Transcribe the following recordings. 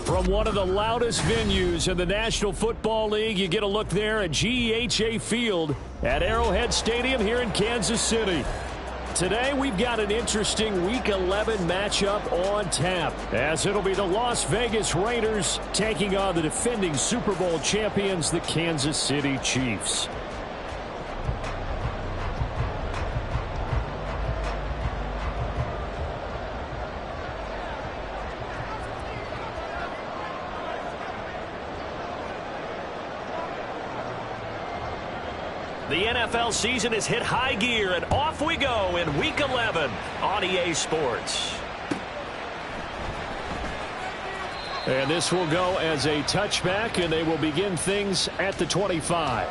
From one of the loudest venues in the National Football League, you get a look there at GEHA Field at Arrowhead Stadium here in Kansas City. Today, we've got an interesting Week 11 matchup on tap, as it'll be the Las Vegas Raiders taking on the defending Super Bowl champions, the Kansas City Chiefs. The NFL season has hit high gear, and off we go in Week 11 on EA Sports. And this will go as a touchback, and they will begin things at the 25.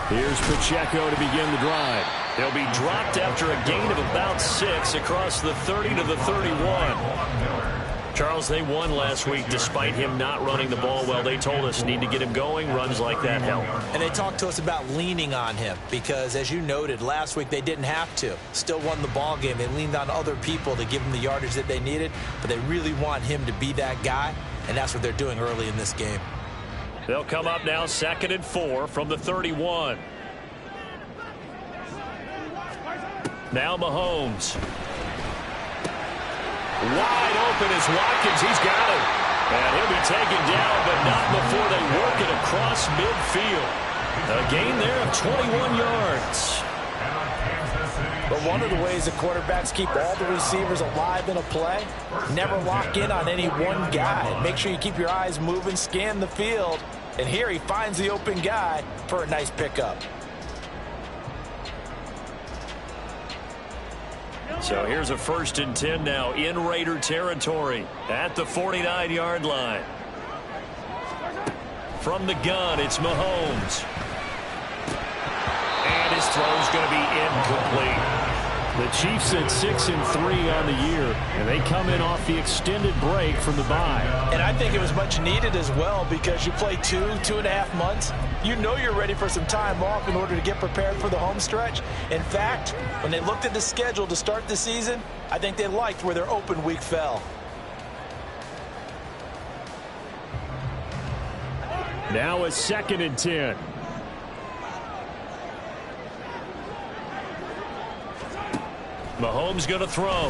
Here's Pacheco to begin the drive. He'll be dropped after a gain of about 6 across the 30 to the 31. Charles, they won last week despite him not running the ball well. They told us need to get him going. Runs like that help. And they talked to us about leaning on him because, as you noted, last week they didn't have to. Still won the ball game. They leaned on other people to give them the yardage that they needed, but they really want him to be that guy, and that's what they're doing early in this game. They'll come up now 2nd and 4 from the 31. Now Mahomes. Wide open is Watkins. He's got it. And he'll be taken down, but not before they work it across midfield. A gain there of 21 yards. But one of the ways the quarterbacks keep all the receivers alive in a play, never lock in on any one guy. Make sure you keep your eyes moving, scan the field. And here he finds the open guy for a nice pickup. So here's a 1st and 10 now in Raider territory at the 49-yard line. From the gun, it's Mahomes. And his throw's going to be incomplete. The Chiefs at 6 and 3 on the year, and they come in off the extended break from the bye. And I think it was much needed as well because you play 2.5 months. You know you're ready for some time off in order to get prepared for the home stretch. In fact, when they looked at the schedule to start the season, I think they liked where their open week fell. Now a 2nd and 10. Mahomes going to throw.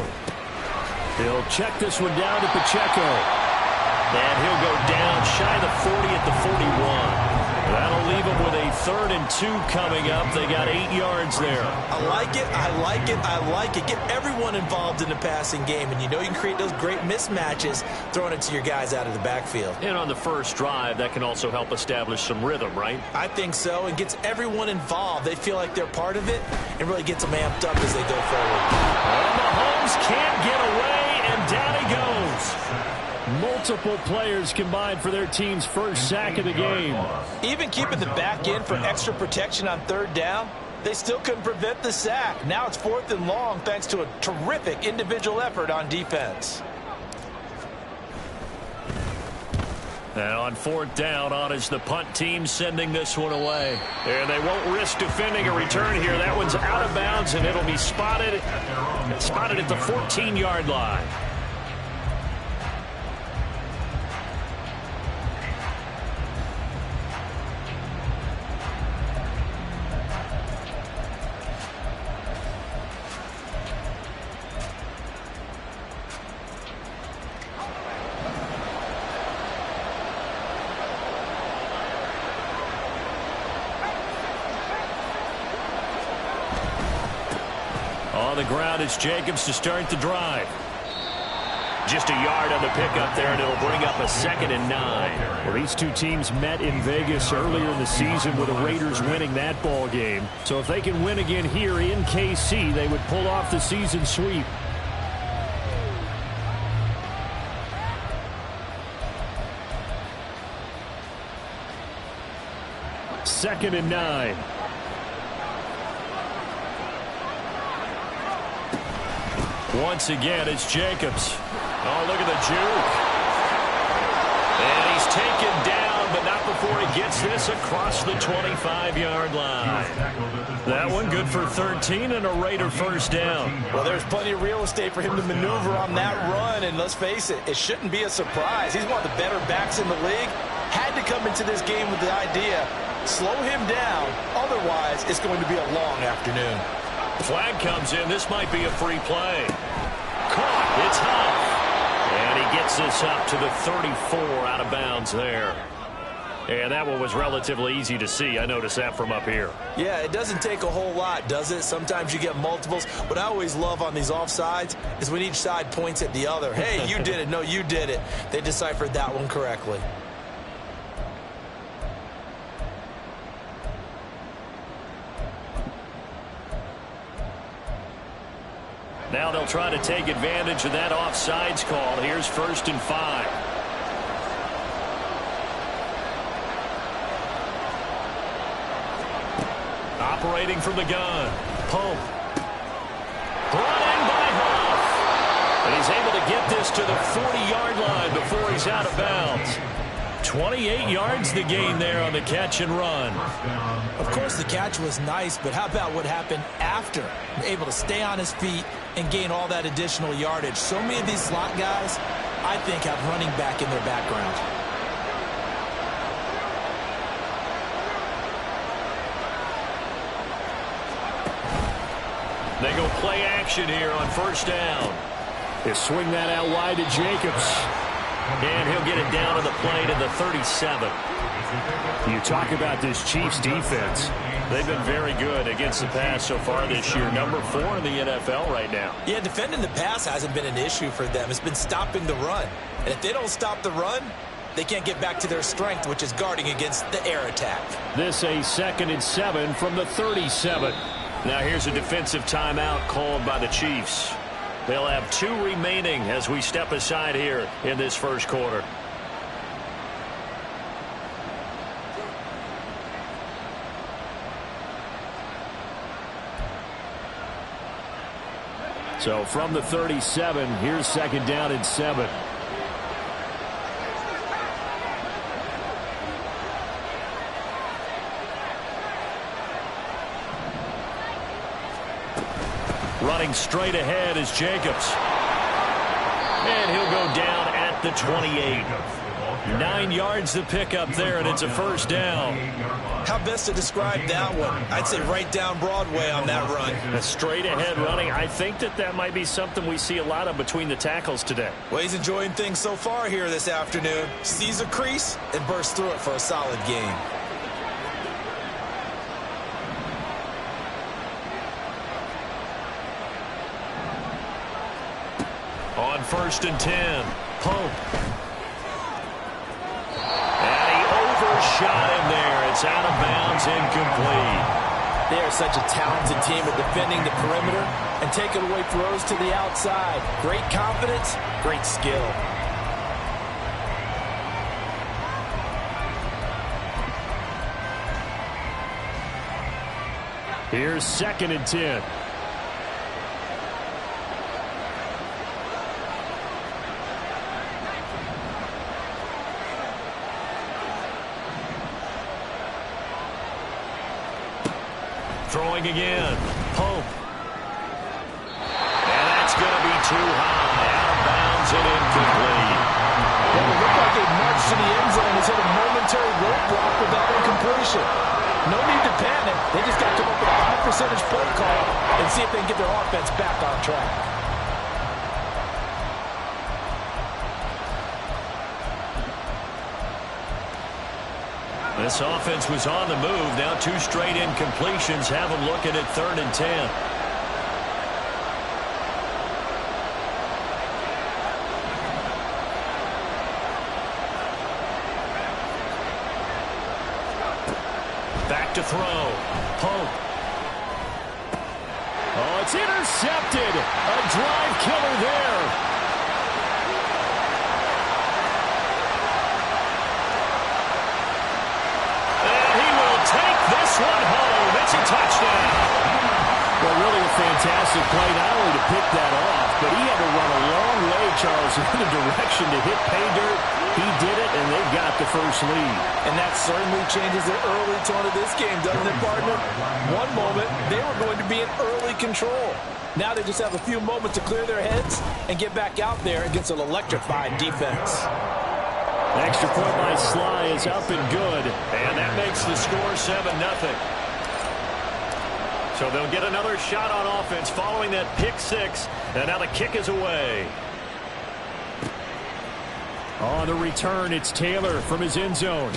He'll check this one down to Pacheco. And he'll go down shy the 40 at the 41. That'll leave them with a 3rd and 2 coming up. They got 8 yards there. I like it, I like it, I like it. Get everyone involved in the passing game, and you know you can create those great mismatches throwing it to your guys out of the backfield. And on the first drive, that can also help establish some rhythm, right? I think so, and gets everyone involved. They feel like they're part of it, and really gets them amped up as they go forward. And Mahomes can't get away, and down he goes. Multiple players combined for their team's first sack of the game. Even keeping the back end for extra protection on 3rd down, they still couldn't prevent the sack. Now it's 4th and long thanks to a terrific individual effort on defense. And on 4th down, on is the punt team sending this one away. And they won't risk defending a return here. That one's out of bounds, and it'll be spotted at the 14-yard line. On the ground, it's Jacobs to start the drive. Just a yard on the pickup there, and it'll bring up a 2nd and 9. Well, these two teams met in Vegas earlier in the season with the Raiders winning that ball game. So if they can win again here in KC, they would pull off the season sweep. Second and 9. Once again, it's Jacobs. Oh, look at the juke. And he's taken down, but not before he gets this across the 25-yard line. That one good for 13 and a Raider first down. Well, there's plenty of real estate for him to maneuver on that run, and let's face it, it shouldn't be a surprise. He's one of the better backs in the league. Had to come into this game with the idea, slow him down, otherwise it's going to be a long afternoon. Flag comes in. This might be a free play. Caught. It's Huff. And he gets this up to the 34 out of bounds there. And that one was relatively easy to see. I noticed that from up here. Yeah, it doesn't take a whole lot, does it? Sometimes you get multiples. What I always love on these offsides is when each side points at the other. Hey, you did it. No, you did it. They deciphered that one correctly. Now they'll try to take advantage of that offsides call. Here's 1st and 5. Operating from the gun. Pope. Brought in by Huff. And he's able to get this to the 40-yard line before he's out of bounds. 28 yards the gain there on the catch and run. Of course, the catch was nice, but how about what happened after? Able to stay on his feet and gain all that additional yardage. So many of these slot guys, I think, have running back in their background. They go play action here on 1st down. They swing that out wide to Jacobs. And he'll get it down to the play to the 37. You talk about this Chiefs defense. They've been very good against the pass so far this year. Number 4 in the NFL right now. Yeah, defending the pass hasn't been an issue for them. It's been stopping the run. And if they don't stop the run, they can't get back to their strength, which is guarding against the air attack. This a 2nd and 7 from the 37. Now here's a defensive timeout called by the Chiefs. They'll have 2 remaining as we step aside here in this first quarter. So from the 37, here's 2nd down and 7. Running straight ahead is Jacobs. And he'll go down at the 28. 9 yards to pick up there, and it's a 1st down. How best to describe that one? I'd say right down Broadway on that run. A straight ahead running. I think that might be something we see a lot of between the tackles today. Well, he's enjoying things so far here this afternoon. Sees a crease and bursts through it for a solid gain. On 1st and 10, Pope. And he overshot him there. It's out of bounds, incomplete. They are such a talented team at defending the perimeter and taking away throws to the outside. Great confidence, great skill. Here's 2nd and 10. Throwing again. Pope. And that's going to be too high. Out of bounds and incomplete. Well, it looked like they marched to the end zone and hit a momentary roadblock with that incompletion. No need to panic. They just got to come up with a high percentage play call and see if they can get their offense back on track. This offense was on the move. Now 2 straight incompletions have them looking at 3rd and 10. Back to throw. Pope. Oh, it's intercepted. A drive killer there. This one home. It's a touchdown. Well, really a fantastic play, not only to pick that off, but in the direction to hit pay dirt. He did it, and they got the first lead. And that certainly changes the early tone of this game, doesn't it, partner? One moment, they were going to be in early control. Now they just have a few moments to clear their heads and get back out there against an electrified defense. The extra point by Sly is up and good, and that makes the score 7-0. So they'll get another shot on offense following that pick six, and now the kick is away. On the return, it's Taylor from his end zone.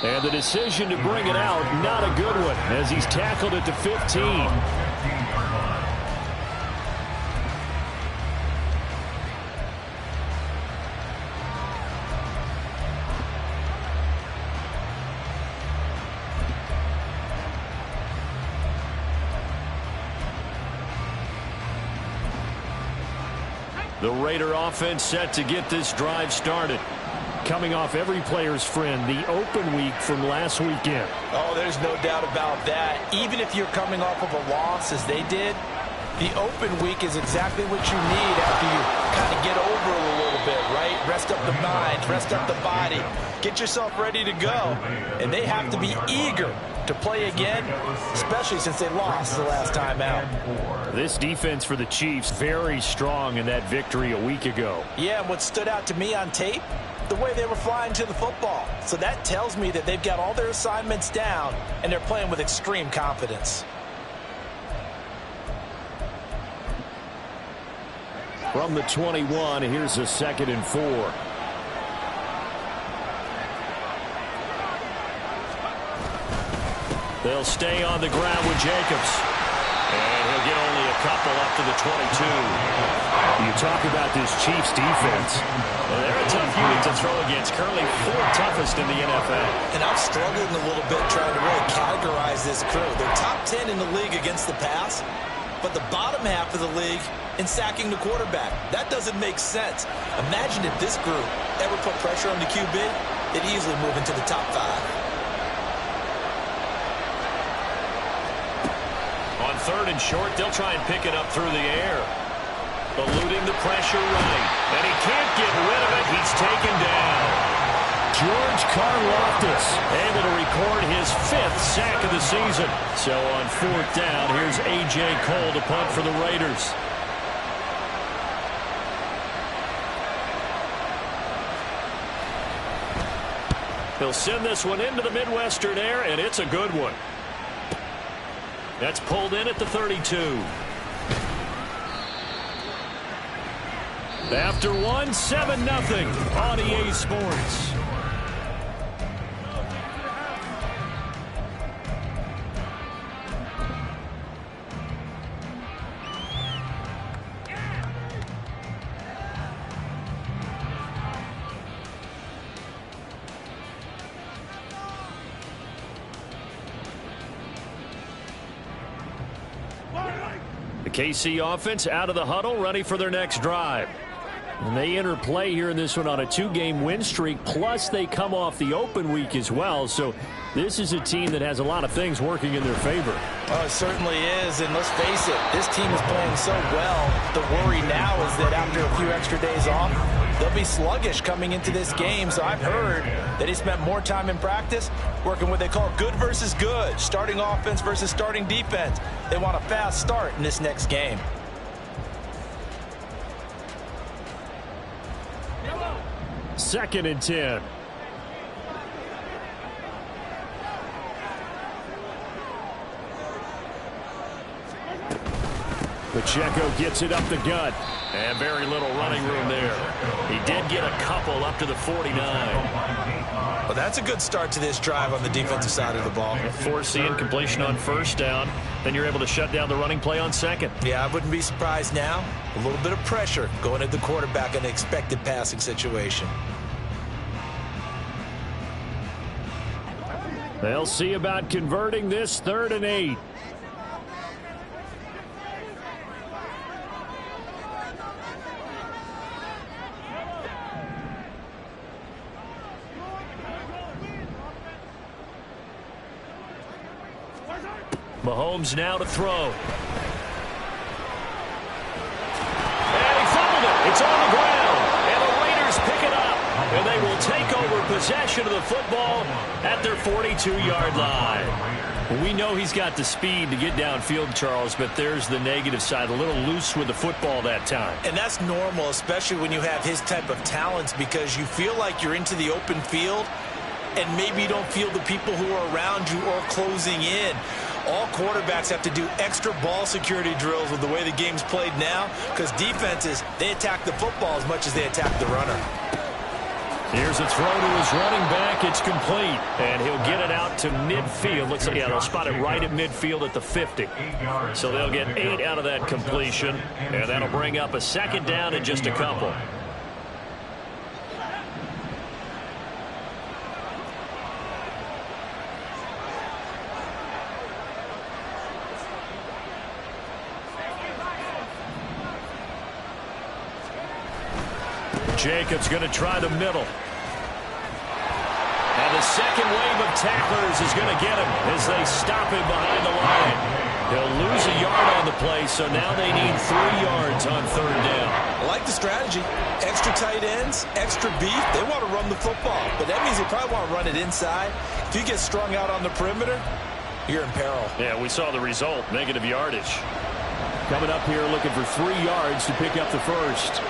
And the decision to bring it out, not a good one, as he's tackled at the 15. The Raider offense set to get this drive started. Coming off every player's friend, the open week from last weekend. Oh, there's no doubt about that. Even if you're coming off of a loss as they did, the open week is exactly what you need after you kind of get over it a little bit, right? Rest up the mind, rest up the body, get yourself ready to go. And they have to be eager to play again, especially since they lost the last time out. This defense for the Chiefs, very strong in that victory a week ago. Yeah, and what stood out to me on tape, the way they were flying to the football. So that tells me that they've got all their assignments down, and they're playing with extreme confidence. From the 21, here's a 2nd and 4. They'll stay on the ground with Jacobs. And he'll get only a couple up to the 22. You talk about this Chiefs defense. Well, they're a tough unit to throw against. Currently 4th toughest in the NFL. And I'm struggling a little bit trying to really categorize this crew. They're top 10 in the league against the pass, but the bottom half of the league in sacking the quarterback. That doesn't make sense. Imagine if this group ever put pressure on the QB, they'd easily move into the top 5. On 3rd and short, they'll try and pick it up through the air. Eluding the pressure right. And he can't get rid of it. He's taken down. George Karlaftis able to record his 5th sack of the season. So on 4th down, here's A.J. Cole to punt for the Raiders. He'll send this one into the Midwestern air, and it's a good one. That's pulled in at the 32. After one, 7-0 on EA Sports. The KC offense out of the huddle, ready for their next drive. And they enter play here in this one on a 2-game win streak, plus they come off the open week as well. So this is a team that has a lot of things working in their favor. Oh, it certainly is, and let's face it, this team is playing so well. The worry now is that after a few extra days off, they'll be sluggish coming into this game. So I've heard that he spent more time in practice working what they call good versus good, starting offense versus starting defense. They want a fast start in this next game. Second and 10. Pacheco gets it up the gut. And very little running room there. He did get a couple up to the 49. Well, that's a good start to this drive on the defensive side of the ball. Forcing completion on 1st down. Then you're able to shut down the running play on 2nd. Yeah, I wouldn't be surprised now. A little bit of pressure going at the quarterback in an expected passing situation. They'll see about converting this 3rd and 8. Mahomes now to throw. And he fumbled it. It's on the ground, and the Raiders pick it up, and they will take over possession of the football at their 42-yard line. We know he's got the speed to get downfield, Charles, but there's the negative side, a little loose with the football that time. And that's normal, especially when you have his type of talents, because you feel like you're into the open field, and maybe you don't feel the people who are around you or closing in. All quarterbacks have to do extra ball security drills with the way the game's played now, because defenses, they attack the football as much as they attack the runner. Here's a throw to his running back. It's complete, and he'll get it out to midfield. Looks like, yeah, they'll spot it right at midfield at the 50. So they'll get 8 out of that completion, and that'll bring up a second down in just a couple. Jacobs going to try the middle. And the second wave of tacklers is going to get him as they stop him behind the line. He'll lose a yard on the play, so now they need 3 yards on third down. I like the strategy. Extra tight ends, extra beef. They want to run the football, but that means they probably want to run it inside. If you get strung out on the perimeter, you're in peril. Yeah, we saw the result, negative yardage. Coming up here looking for 3 yards to pick up the first.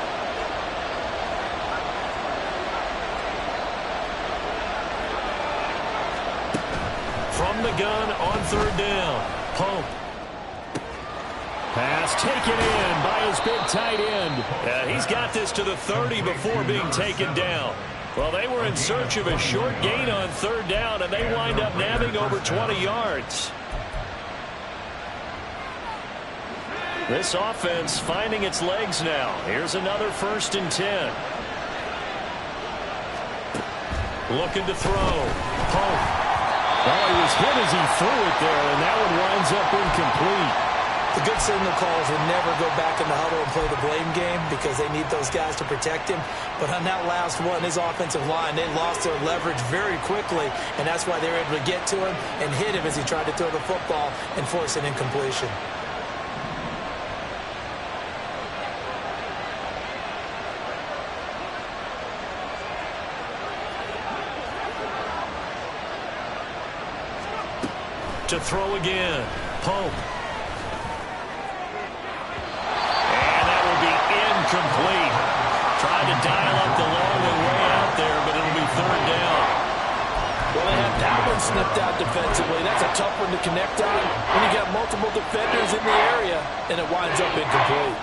From the gun on third down. Pope. Pass taken in by his big tight end. He's got this to the 30 before being taken down. Well, they were in search of a short gain on third down, and they wind up nabbing over 20 yards. This offense finding its legs now. Here's another 1st and 10. Looking to throw. Pope. Oh, he was hit as he threw it there, and that one winds up incomplete. The good signal calls will never go back in the huddle and play the blame game because they need those guys to protect him. But on that last one, his offensive line, they lost their leverage very quickly, and that's why they were able to get to him and hit him as he tried to throw the football and force an incompletion. To throw again. Pope. And that will be incomplete. Trying to dial up the long one way out there, but it'll be third down. Well, they have that one snipped out defensively. That's a tough one to connect on when you got multiple defenders in the area, and it winds up incomplete.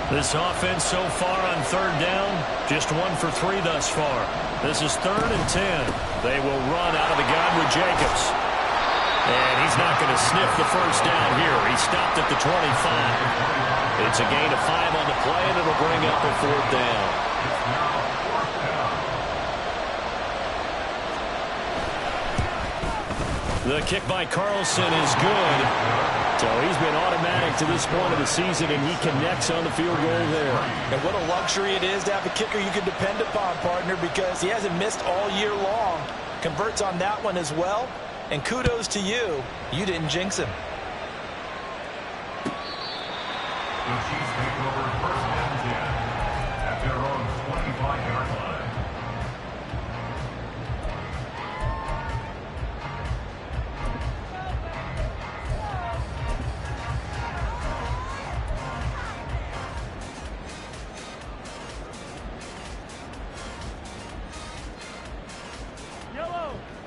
This offense so far on third down, just 1 for 3 thus far. This is 3rd and 10. They will run out of the gun with Jacobs. And he's not going to sniff the first down here. He stopped at the 25. It's a gain of 5 on the play, and it'll bring up a 4th down. The kick by Carlson is good. So he's been automatic to this point of the season, and he connects on the field goal there. And what a luxury it is to have a kicker you can depend upon, partner, because he hasn't missed all year long. Converts on that one as well. And kudos to you. You didn't jinx him. The Chiefs take over 1st and 10 at their own 25-yard line.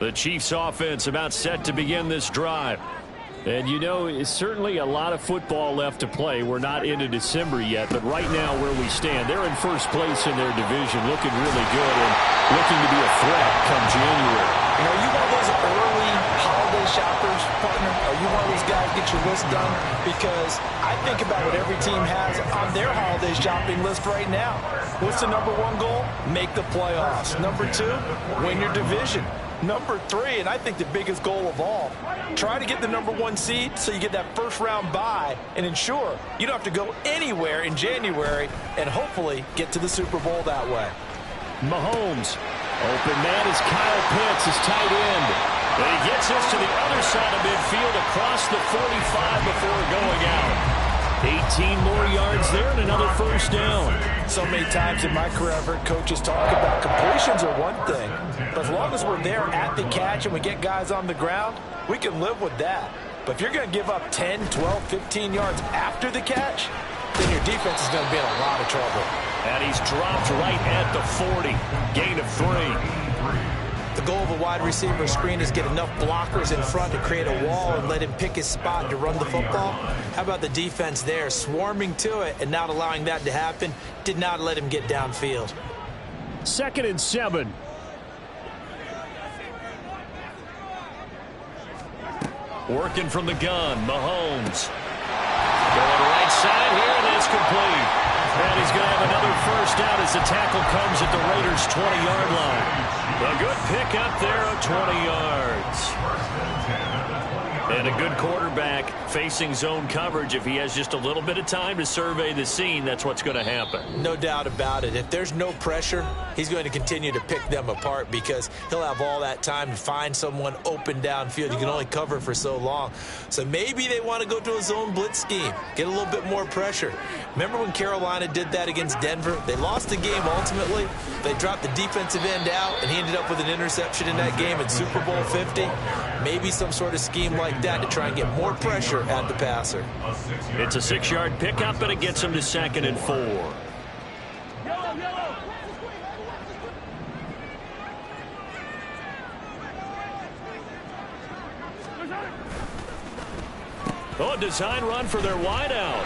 The Chiefs offense about set to begin this drive. And you know, it's certainly a lot of football left to play. We're not into December yet, but right now where we stand, they're in first place in their division, looking really good and looking to be a threat come January. You know, are you one of those early holiday shoppers, partner? Are you one of those guys get your list done? Because I think about what every team has on their holiday shopping list right now. What's the number 1 goal? Make the playoffs. Number 2, win your division. Number 3, and I think the biggest goal of all, try to get the number 1 seed so you get that first-round bye and ensure you don't have to go anywhere in January and hopefully get to the Super Bowl that way. Mahomes. Open man is Kyle Pitts, his tight end. And he gets this to the other side of midfield across the 45 before going out. 18 more yards there and another first down. So many times in my career I've heard coaches talk about completions are one thing, but as long as we're there at the catch and we get guys on the ground, we can live with that. But if you're going to give up 10, 12, 15 yards after the catch, then your defense is going to be in a lot of trouble. And he's dropped right at the 40. Gain of 3. The goal of a wide receiver screen is get enough blockers in front to create a wall and let him pick his spot to run the football. How about the defense there, swarming to it and not allowing that to happen? Did not let him get downfield. 2nd and 7. Working from the gun, Mahomes. Going right side here, and it's complete. And he's going to have another first down as the tackle comes at the Raiders' 20-yard line. A good pickup there of 20 yards. And a good quarterback facing zone coverage. If he has just a little bit of time to survey the scene, that's what's going to happen. No doubt about it. If there's no pressure, he's going to continue to pick them apart because he'll have all that time to find someone open downfield. You can only cover for so long. So maybe they want to go to a zone blitz scheme, get a little bit more pressure. Remember when Carolina did that against Denver? They lost the game ultimately. They dropped the defensive end out, and he ended up with an interception in that game in Super Bowl 50. Maybe some sort of scheme like that to try and get more pressure at the passer. It's a 6-yard pickup, and it gets him to 2nd and 4. Oh, a design run for their wideout.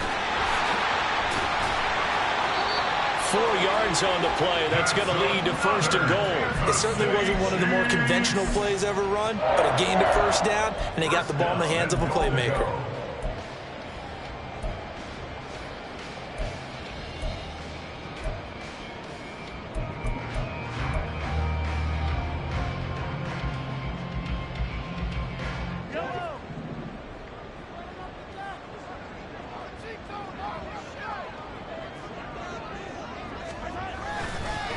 4 yards on the play. That's going to lead to 1st and goal. It certainly wasn't one of the more conventional plays ever run, but it gained a first down, and they got the ball in the hands of a playmaker.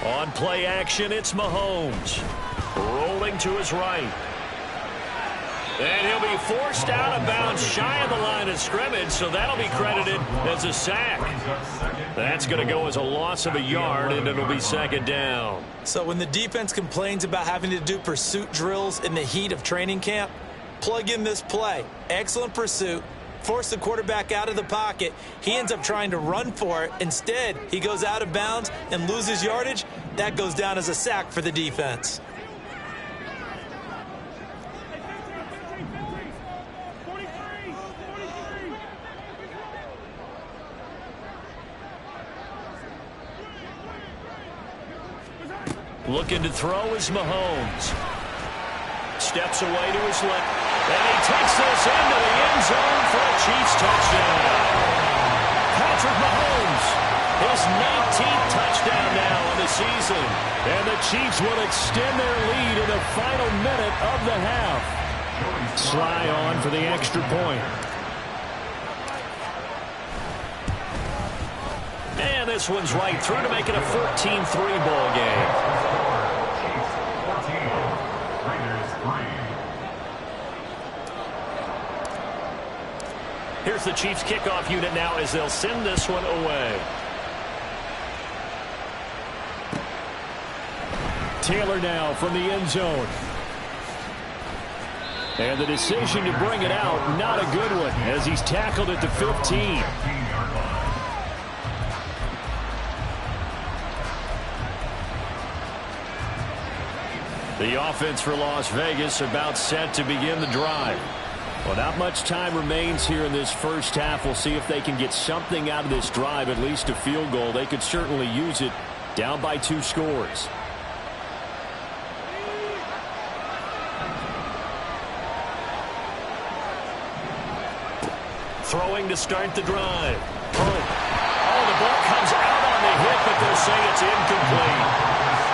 On play action, it's Mahomes. Rolling to his right. And he'll be forced out of bounds shy of the line of scrimmage, so that'll be credited as a sack. That's going to go as a loss of a yard, and it'll be 2nd down. So when the defense complains about having to do pursuit drills in the heat of training camp, plug in this play. Excellent pursuit. Force the quarterback out of the pocket. He ends up trying to run for it. Instead, he goes out of bounds and loses yardage. That goes down as a sack for the defense. Looking to throw is Mahomes. Steps away to his left. And he takes this into the end zone for a Chiefs touchdown. Patrick Mahomes, his 19th touchdown now in the season. And the Chiefs will extend their lead in the final minute of the half. Sly on for the extra point. And this one's right through to make it a 14-3 ball game. Here's the Chiefs kickoff unit now as they'll send this one away. Taylor now from the end zone. And the decision to bring it out, not a good one, as he's tackled at the 15. The offense for Las Vegas about set to begin the drive. Well, not much time remains here in this first half. We'll see if they can get something out of this drive, at least a field goal. They could certainly use it down by 2 scores. Throwing to start the drive. Oh, the ball comes out on the hit, but they'll say it's incomplete.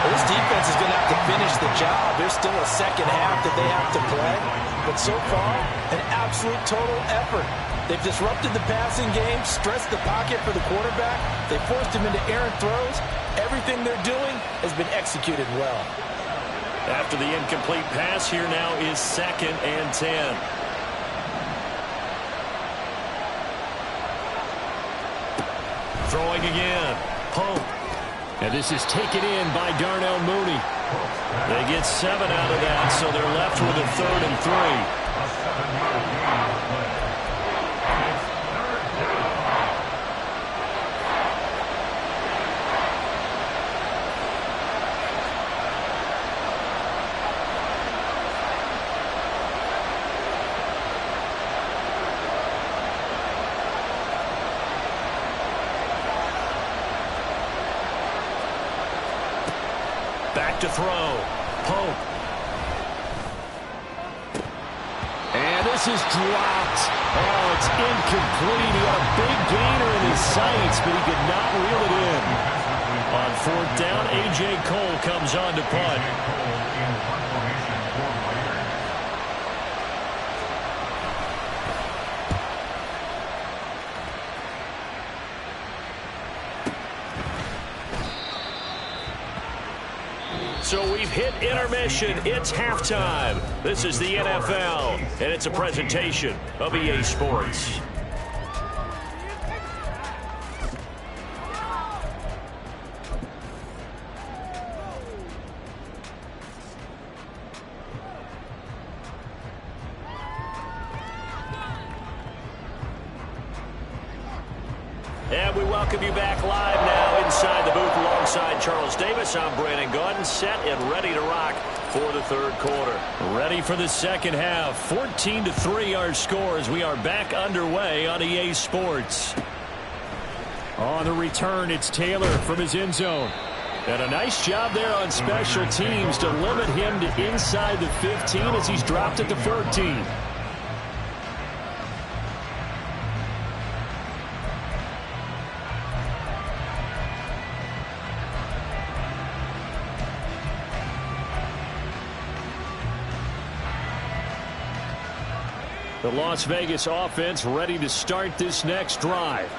Well, this defense is going to have to finish the job. There's still a second half that they have to play. But so far, an absolute total effort. They've disrupted the passing game, stressed the pocket for the quarterback. They forced him into errant throws. Everything they're doing has been executed well. After the incomplete pass, here now is 2nd and 10. Throwing again. Pope. And this is taken in by Darnell Mooney. They get 7 out of that, so they're left with a 3rd and 3. A 7-yard gain on the play. It's 3rd down. Back to throw. Pope. And this is dropped. Oh, it's incomplete. He had a big gainer in his sights, but he could not reel it in. On 4th down, A.J. Cole comes on to punt. Cole in punt formation for Raiders. So we've hit intermission. It's halftime. This is the NFL, and it's a presentation of EA Sports. And we welcome you back live now inside the booth alongside Charles Davis. I'm Brandon Gaudin, set and ready to rock for the 3rd quarter. Ready for the 2nd half. 14-3 our score as we are back underway on EA Sports. On the return, it's Taylor from his end zone. And a nice job there on special teams to limit him to inside the 15 as he's dropped at the 14. The Las Vegas offense ready to start this next drive.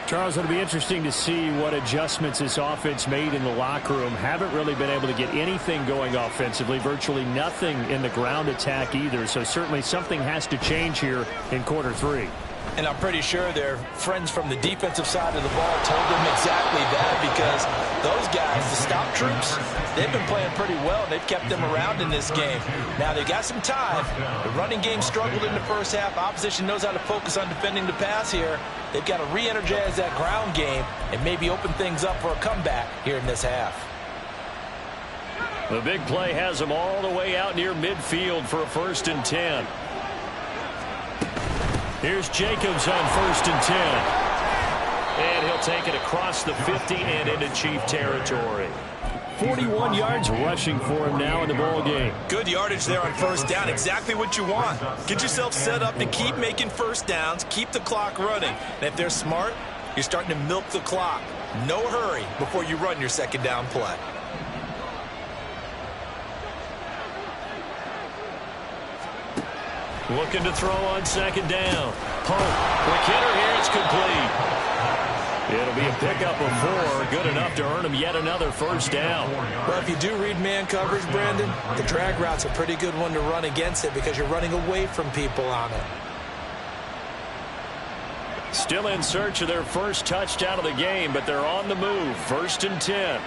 Charles, it'll be interesting to see what adjustments this offense made in the locker room. Haven't really been able to get anything going offensively, virtually nothing in the ground attack either. So certainly something has to change here in quarter 3. And I'm pretty sure their friends from the defensive side of the ball told them exactly that, because those guys, the stop troops, they've been playing pretty well, and they've kept them around in this game. Now, they've got some time. The running game struggled in the first half. Opposition knows how to focus on defending the pass here. They've got to re-energize that ground game and maybe open things up for a comeback here in this half. The big play has them all the way out near midfield for a 1st and 10. Here's Jacobs on 1st and 10. And he'll take it across the 50 and into Chief territory. 41 yards rushing for him now in the ball game. Good yardage there on 1st down. Exactly what you want. Get yourself set up to keep making 1st downs, keep the clock running. And if they're smart, you're starting to milk the clock. No hurry before you run your 2nd down play. Looking to throw on 2nd down. Pope, quick hitter here, it's complete. It'll be a pickup of 4, good enough to earn him yet another 1st down. Well, if you do read man coverage, Brandon, the drag route's a pretty good one to run against it because you're running away from people on it. Still in search of their first touchdown of the game, but they're on the move. 1st and 10.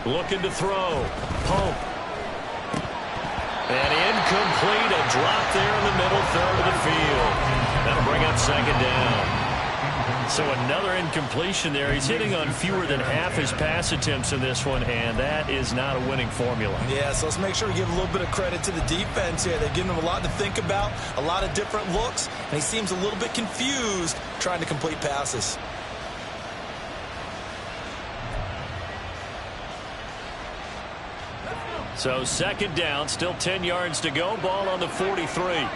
Looking to throw. Pope. And incomplete. A drop there in the middle 3rd of the field. That'll bring up 2nd down. So another incompletion there. He's hitting on fewer than half his pass attempts in this one, and that is not a winning formula. Yeah, so let's make sure we give a little bit of credit to the defense here. They're giving him a lot to think about, a lot of different looks, and he seems a little bit confused trying to complete passes. So 2nd down, still 10 yards to go. Ball on the 43.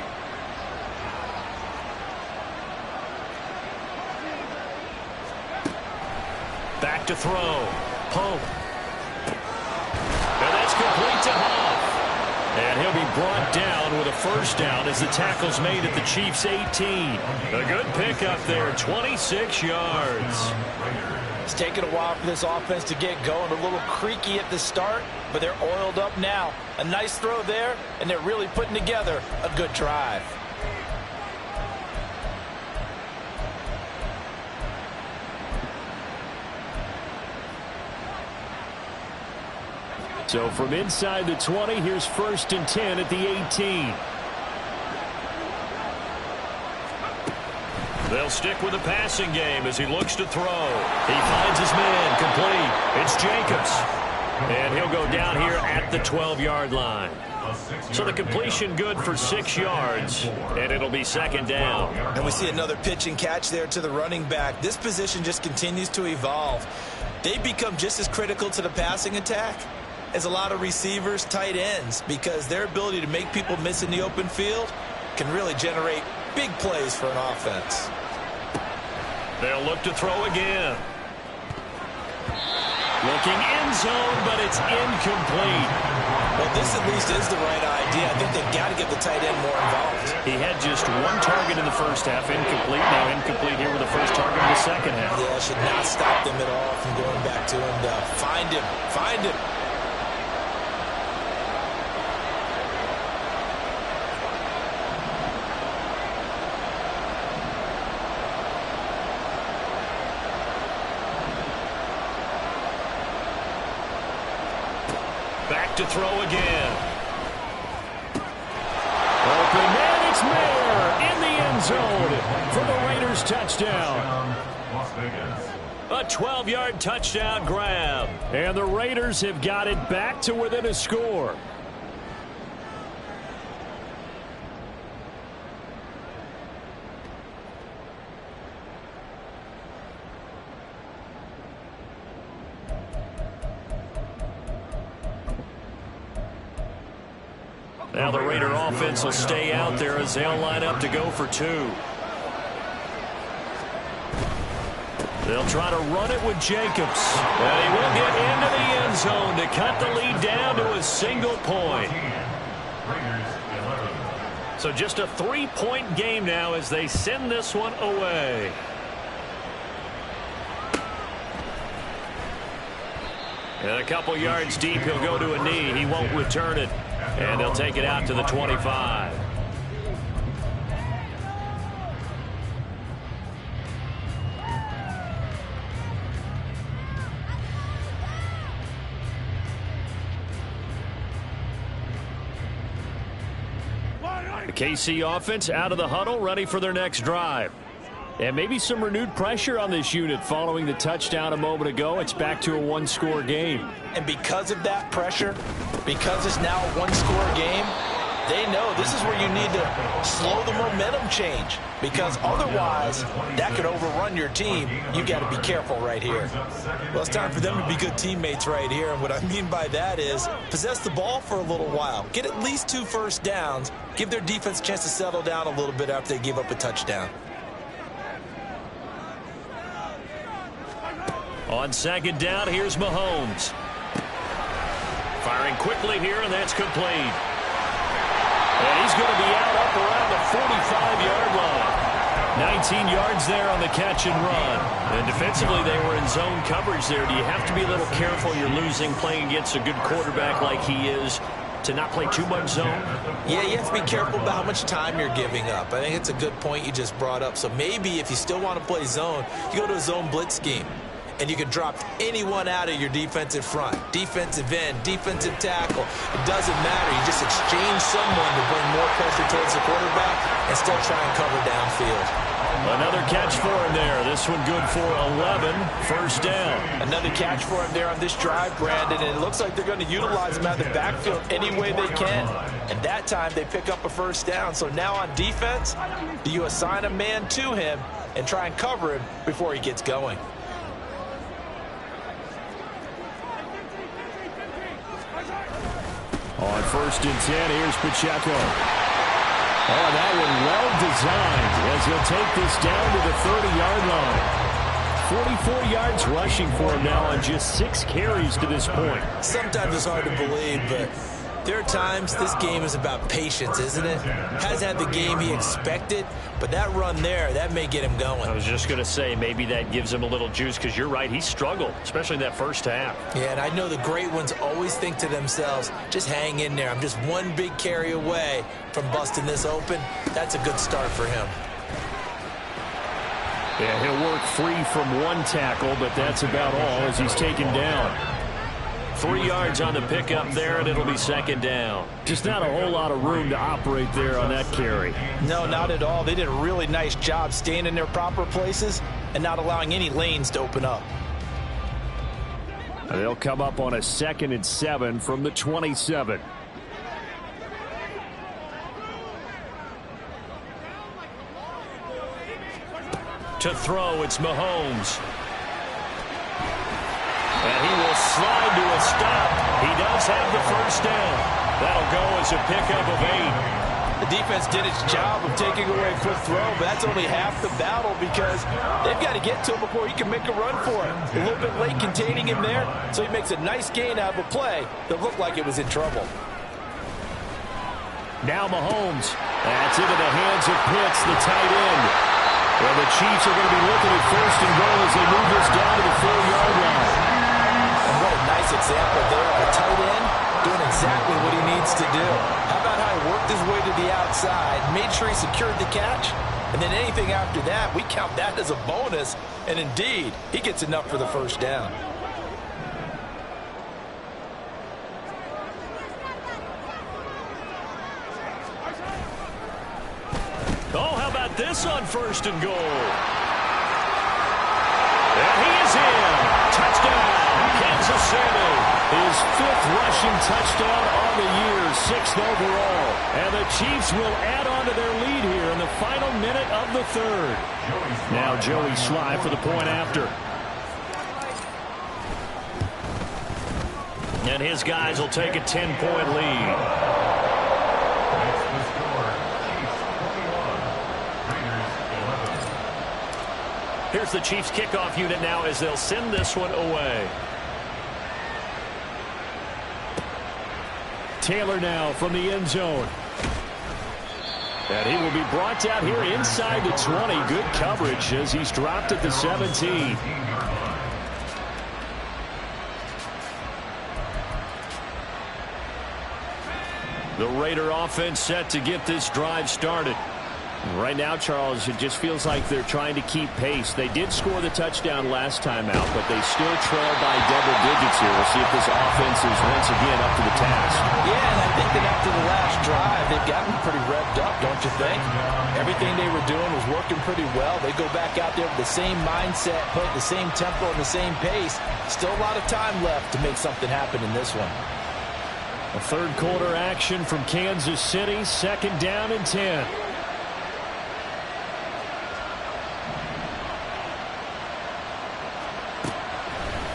back to throw. Pope. And that's complete to Huff. And he'll be brought down with a first down as the tackle's made at the Chiefs' 18. A good pickup there, 26 yards. It's taken a while for this offense to get going. A little creaky at the start, but they're oiled up now. A nice throw there, and they're really putting together a good drive. So from inside the 20, here's 1st and 10 at the 18. They'll stick with the passing game as he looks to throw. He finds his man complete. It's Jacobs. And he'll go down here at the 12-yard line. So the completion good for 6 yards, and it'll be 2nd down. And we see another pitch and catch there to the running back. This position just continues to evolve. They become just as critical to the passing attack as a lot of receivers, tight ends, because their ability to make people miss in the open field can really generate big plays for an offense. They'll look to throw again. Looking end zone, but it's incomplete. Well, this at least is the right idea. I think they've got to get the tight end more involved. He had just 1 target in the first half, incomplete. Now incomplete here with the first target in the second half. Yeah, should not stop them at all from going back to him. Find him. Find him. Back to throw again. Open man, it's Mayer in the end zone for the Raiders touchdown. Las Vegas. A 12-yard touchdown grab. And the Raiders have got it back to within a score. Now the Raider offense will stay out there as they'll line up to go for 2. They'll try to run it with Jacobs. And he will get into the end zone to cut the lead down to a single point. So just a 3-point game now as they send this one away. And a couple yards deep, he'll go to a knee. He won't return it. And they'll take it out to the 25. The KC offense out of the huddle, ready for their next drive. And maybe some renewed pressure on this unit following the touchdown a moment ago. It's back to a 1-score game. And because of that pressure, because it's now a 1-score game, they know this is where you need to slow the momentum change. Because otherwise, that could overrun your team. You got to be careful right here. Well, it's time for them to be good teammates right here. And what I mean by that is possess the ball for a little while. Get at least 2 first downs. Give their defense a chance to settle down a little bit after they give up a touchdown. On 2nd down, here's Mahomes. Firing quickly here, and that's complete. And he's going to be out up around the 45-yard line. 19 yards there on the catch and run. And defensively, they were in zone coverage there. Do you have to be a little careful? You're losing playing against a good quarterback like he is to not play too much zone? Yeah, you have to be careful about how much time you're giving up. I think it's a good point you just brought up. So maybe if you still want to play zone, you go to a zone blitz scheme. And you can drop anyone out of your defensive front. Defensive end, defensive tackle. It doesn't matter. You just exchange someone to bring more pressure towards the quarterback and still try and cover downfield. Another catch for him there. This one good for 11. First down. Another catch for him there on this drive, Brandon. And it looks like they're going to utilize him out of the backfield any way they can. And that time they pick up a first down. So now on defense, do you assign a man to him and try and cover him before he gets going? On 1st and 10, here's Pacheco. Oh, that one well designed as he'll take this down to the 30-yard line. 44 yards rushing for him now on just 6 carries to this point. Sometimes it's hard to believe, but there are times this game is about patience, isn't it? Hasn't had the game he expected, but that run there, that may get him going. I was just going to say, maybe that gives him a little juice, because you're right, he struggled, especially in that first half. Yeah, and I know the great ones always think to themselves, just hang in there. I'm just one big carry away from busting this open. That's a good start for him. Yeah, he'll work free from one tackle, but that's about all as he's taken down. 3 yards on the pickup there, and it'll be second down. Just not a whole lot of room to operate there on that carry. No, not at all. They did a really nice job staying in their proper places and not allowing any lanes to open up. And they'll come up on a 2nd and 7 from the 27. To throw, it's Mahomes. And he will slide to a stop. He does have the first down. That'll go as a pickup of 8. The defense did its job of taking away a quick throw, but that's only half the battle because they've got to get to him before he can make a run for it. A little bit late containing him there, so he makes a nice gain out of a play that looked like it was in trouble. Now Mahomes. That's into the hands of Pitts, the tight end. Well, the Chiefs are going to be looking at 1st and goal as they move this down to the 4-yard line. And what a nice example there of a tight end doing exactly what he needs to do. How about how he worked his way to the outside, made sure he secured the catch, and then anything after that, we count that as a bonus. And indeed, he gets enough for the first down. Oh, how about this on 1st and goal? And he is in. Touchdown, Kansas City. His 5th rushing touchdown on the year, 6th overall. And the Chiefs will add on to their lead here in the final minute of the 3rd. Now Joey Sly for the point after. And his guys will take a 10-point lead. Here's the Chiefs kickoff unit now as they'll send this one away. Taylor now from the end zone. And he will be brought down here inside the 20. Good coverage as he's dropped at the 17. The Raider offense set to get this drive started. Right now, Charles, it just feels like they're trying to keep pace. They did score the touchdown last time out, but they still trail by double digits here. We'll see if this offense is once again up to the task. Yeah, and I think that after the last drive, they've gotten pretty revved up, don't you think? Everything they were doing was working pretty well. They go back out there with the same mindset, playing the same tempo and the same pace. Still a lot of time left to make something happen in this one. A 3rd quarter action from Kansas City, 2nd down and 10.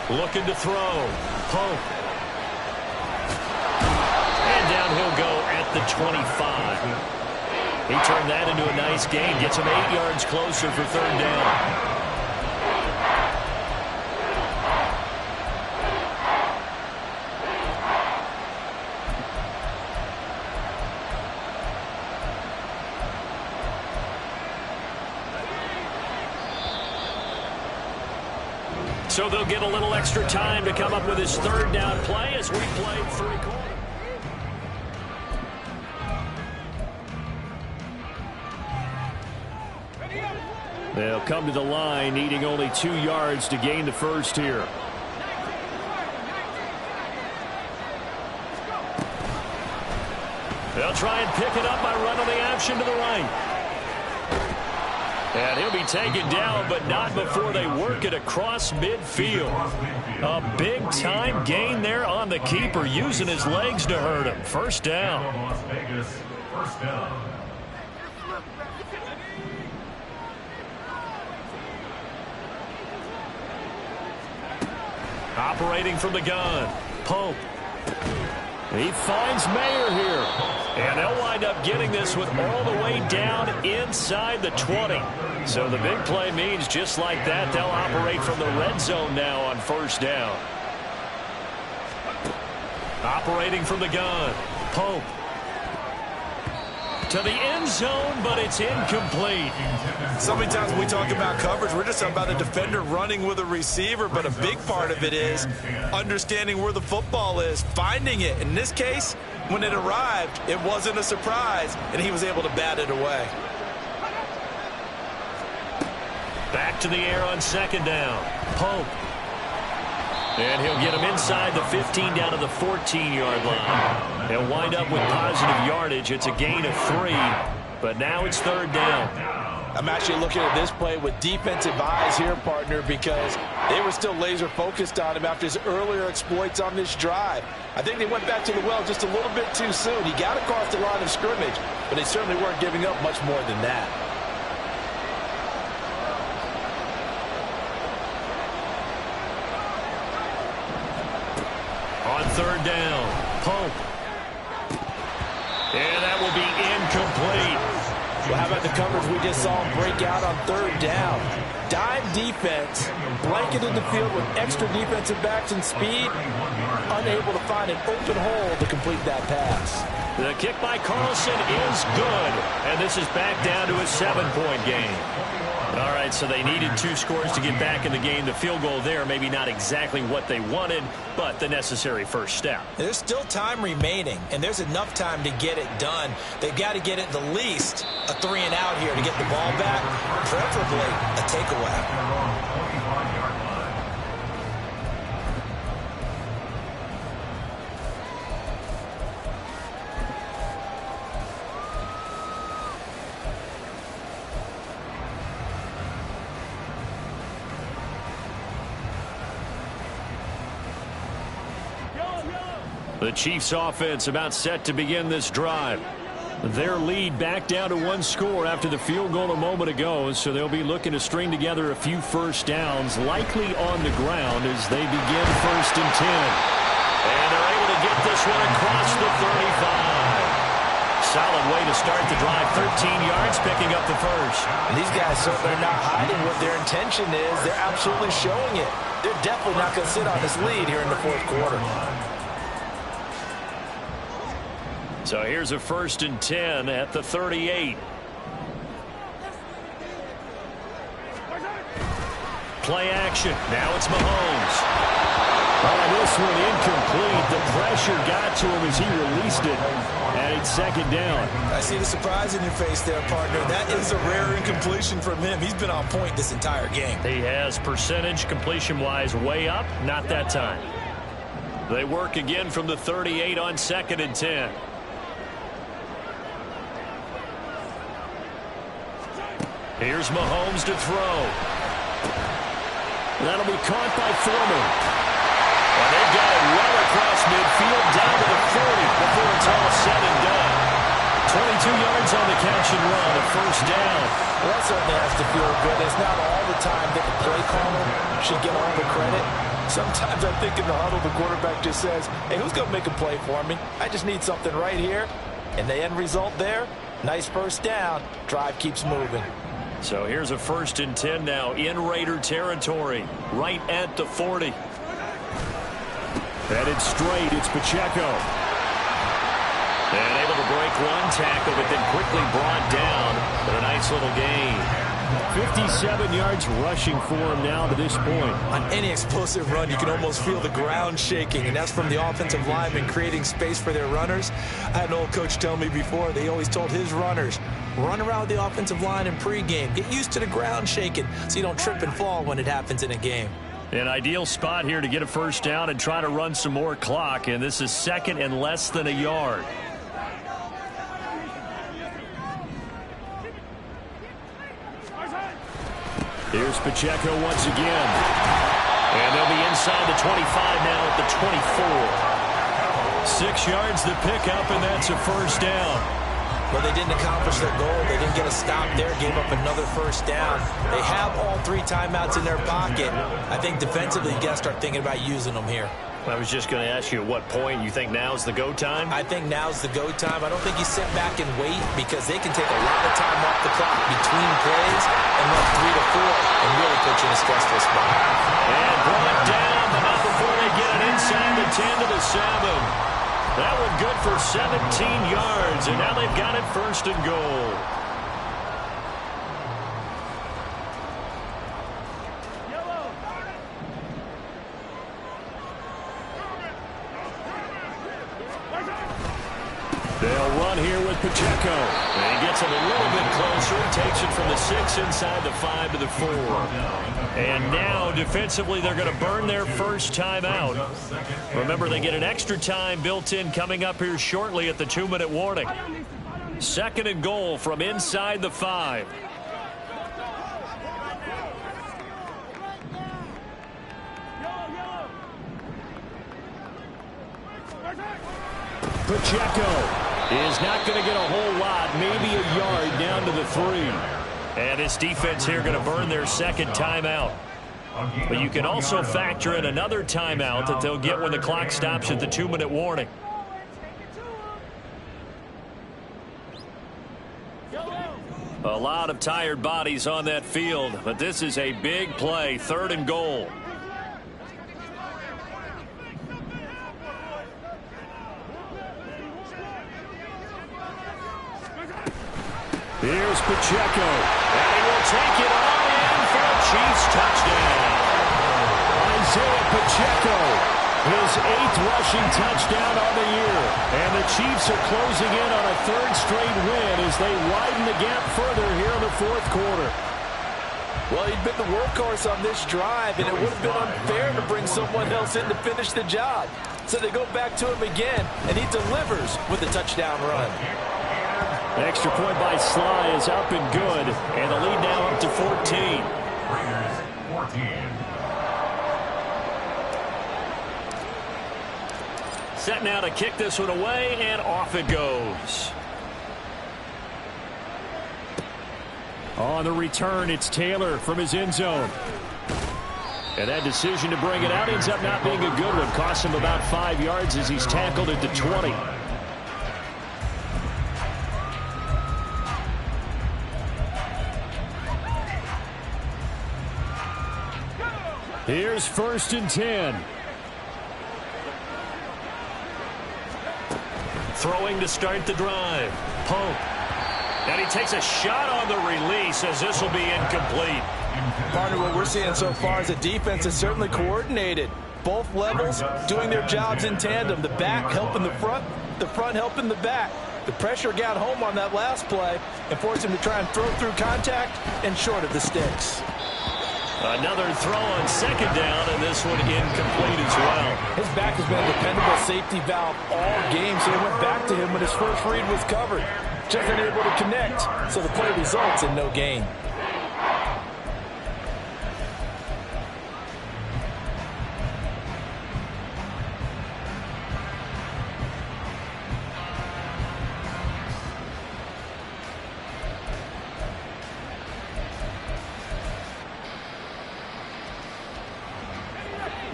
Looking to throw. Pope. And down he'll go at the 25. He turned that into a nice gain. Gets him 8 yards closer for 3rd down. So they'll get a little extra time to come up with his 3rd down play as we play 3 quarters. They'll come to the line, needing only 2 yards to gain the first here. They'll try and pick it up by running the option to the right. And he'll be taken down, but not before they work it across midfield. A big-time gain there on the keeper, using his legs to hurt him. First down. Las Vegas, first down. Operating from the gun, Pope. He finds Mayer here. And they'll wind up getting this one all the way down inside the 20. So the big play means just like that, they'll operate from the red zone now on first down. Operating from the gun, Pope. To the end zone, but it's incomplete. So many times when we talk about coverage, we're just talking about the defender running with a receiver, but a big part of it is understanding where the football is, finding it. In this case, when it arrived, it wasn't a surprise, and he was able to bat it away. Back to the air on second down. Pope. And he'll get him inside the 15 down to the 14-yard line. He'll wind up with positive yardage. It's a gain of 3, but now it's third down. I'm actually looking at this play with defensive eyes here, partner, because they were still laser focused on him after his earlier exploits on this drive. I think they went back to the well just a little bit too soon. He got across the line of scrimmage, but they certainly weren't giving up much more than that. On third down, Pope. And that will be incomplete. Well, how about the coverage we just saw him break out on third down? Dime defense, blanketed the field with extra defensive backs and speed, unable to find an open hole to complete that pass. The kick by Carlson is good, and this is back down to a 7-point game. All right, so they needed 2 scores to get back in the game. The field goal there, maybe not exactly what they wanted, but the necessary first step. There's still time remaining, and there's enough time to get it done. They've got to get it the least a 3-and-out here to get the ball back, preferably a takeaway. The Chiefs offense about set to begin this drive. Their lead back down to 1 score after the field goal a moment ago, so they'll be looking to string together a few first downs, likely on the ground as they begin 1st and 10. And they're able to get this one across the 35. Solid way to start the drive, 13 yards, picking up the first. And these guys certainly are not hiding what their intention is. They're absolutely showing it. They're definitely not going to sit on this lead here in the 4th quarter. So here's a 1st and 10 at the 38. Play action. Now it's Mahomes. Oh, this one incomplete. The pressure got to him as he released it. And it's 2nd down. I see the surprise in your face there, partner. That is a rare incompletion from him. He's been on point this entire game. He has percentage completion-wise way up. Not that time. They work again from the 38 on 2nd and 10. Here's Mahomes to throw. That'll be caught by Foreman. And they've got it well across midfield down to the 40 before it's all said and done. 22 yards on the catch and run, a 1st down. Well, that certainly has to feel good. It's not all the time that the play caller should get all the credit. Sometimes I think in the huddle, the quarterback just says, hey, who's going to make a play for me? I just need something right here. And the end result there, nice 1st down. Drive keeps moving. So here's a 1st and 10 now in Raider territory, right at the 40. Headed straight, it's Pacheco. And able to break 1 tackle, but then quickly brought down. But a nice little gain. 57 yards rushing for him now to this point. On any explosive run, you can almost feel the ground shaking, and that's from the offensive linemen creating space for their runners. I had an old coach tell me before, they always told his runners, run around the offensive line in pregame. Get used to the ground shaking so you don't trip and fall when it happens in a game. An ideal spot here to get a 1st down and try to run some more clock, and this is 2nd and less than a yard. Here's Pacheco once again. And they'll be inside the 25 now at the 24. 6 yards the pickup, and that's a 1st down. Well, they didn't accomplish their goal. They didn't get a stop there, gave up another 1st down. They have all 3 timeouts in their pocket. I think defensively, you got to start thinking about using them here. I was just going to ask you at what point you think now's the go time? I think now's the go time. I don't think you sit back and wait because they can take a lot of time off the clock between plays and run 3 to 4 and really put you in a stressful spot. And brought down, but not before they get it inside the 10 to the 7. That one good for 17 yards, and now they've got it first and goal. They'll run here with Pacheco. And he gets it a little bit closer. He takes it from the 6 inside the 5 to the 4. And now, defensively, they're going to burn their first timeout. Remember, they get an extra time built in coming up here shortly at the 2-minute warning. Second and goal from inside the 5. Pacheco is not going to get a whole lot, maybe a yard down to the 3. And this defense here going to burn their second timeout. But you can also factor in another timeout that they'll get when the clock stops at the 2-minute warning. A lot of tired bodies on that field, but this is a big play, third and goal. Here's Pacheco, and he will take it all in for a Chiefs touchdown. Isaiah Pacheco, his 8th rushing touchdown on the year. And the Chiefs are closing in on a 3rd straight win as they widen the gap further here in the 4th quarter. Well, he'd been the workhorse on this drive, and it would have been unfair to bring someone else in to finish the job. So they go back to him again, and he delivers with a touchdown run. The extra point by Sly is up and good, and the lead now up to 14. Raiders 14. Set now to kick this one away, and off it goes. On the return, it's Taylor from his end zone. And that decision to bring it out ends up not being a good one. Costs him about 5 yards as he's tackled at the 20. Here's 1st and 10. Throwing to start the drive. Pope. And he takes a shot on the release as this will be incomplete. Partner, what we're seeing so far is the defense is certainly coordinated. Both levels doing their jobs in tandem. The back helping the front helping the back. The pressure got home on that last play and forced him to try and throw through contact and short of the sticks. Another throw on 2nd down, and this one incomplete as well. His back has been a dependable safety valve all game, so he went back to him when his first read was covered. Just unable to connect, so the play results in no gain.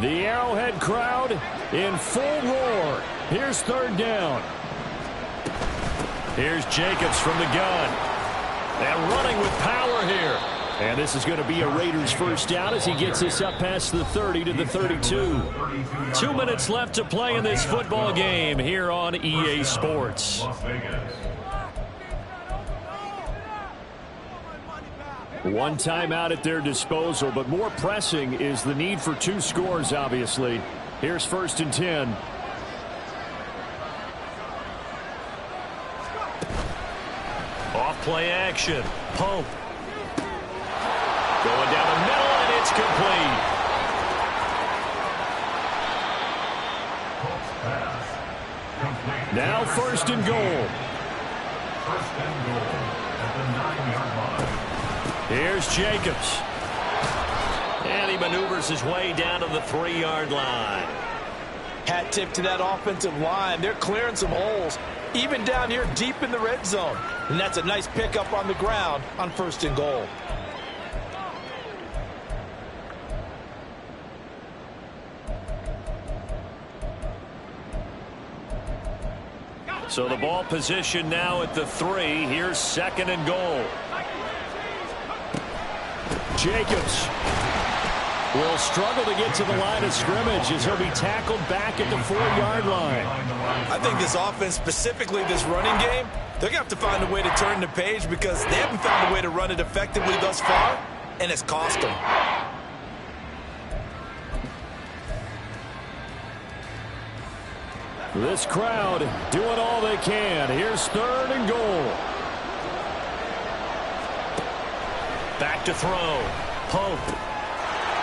The Arrowhead crowd in full roar. Here's 3rd down. Here's Jacobs from the gun. And running with power here. And this is going to be a Raiders first down as he gets this up past the 30 to the 32. 2 minutes left to play in this football game here on EA Sports. Las Vegas. One timeout at their disposal, but more pressing is the need for 2 scores, obviously. Here's 1st and 10. Off play action. Pope. Going down the middle, and it's complete. Pope's pass. Complete. Now 1st and goal. 1st and goal at the 9-yard line. Here's Jacobs. And he maneuvers his way down to the 3-yard line. Hat tip to that offensive line. They're clearing some holes, even down here deep in the red zone. And that's a nice pickup on the ground on 1st and goal. So the ball position now at the 3. Here's 2nd and goal. Jacobs will struggle to get to the line of scrimmage as he'll be tackled back at the 4-yard line. I think this offense, specifically this running game, they're going to have to find a way to turn the page because they haven't found a way to run it effectively thus far, and it's cost them. This crowd doing all they can. Here's 3rd and goal. Back to throw. Pope.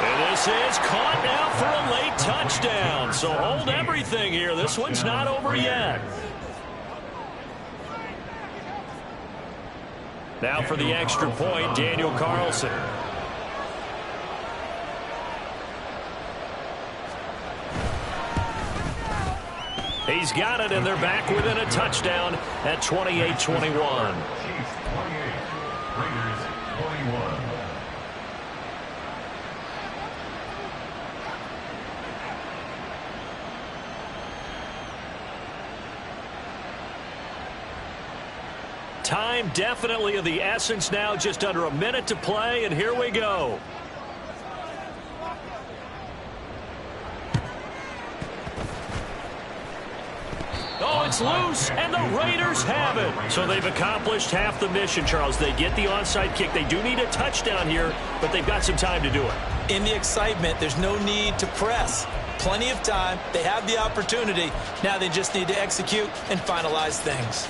And this is caught now for a late touchdown. So hold everything here. This one's not over yet. Now for the extra point, Daniel Carlson. He's got it, and they're back within a touchdown at 28-21. Chiefs 28, Raiders 21. Time definitely of the essence now, just under a minute to play, and here we go. Oh, it's loose, and the Raiders have it. So they've accomplished half the mission, Charles. They get the onside kick. They do need a touchdown here, but they've got some time to do it. In the excitement, there's no need to press. Plenty of time. They have the opportunity. Now they just need to execute and finalize things.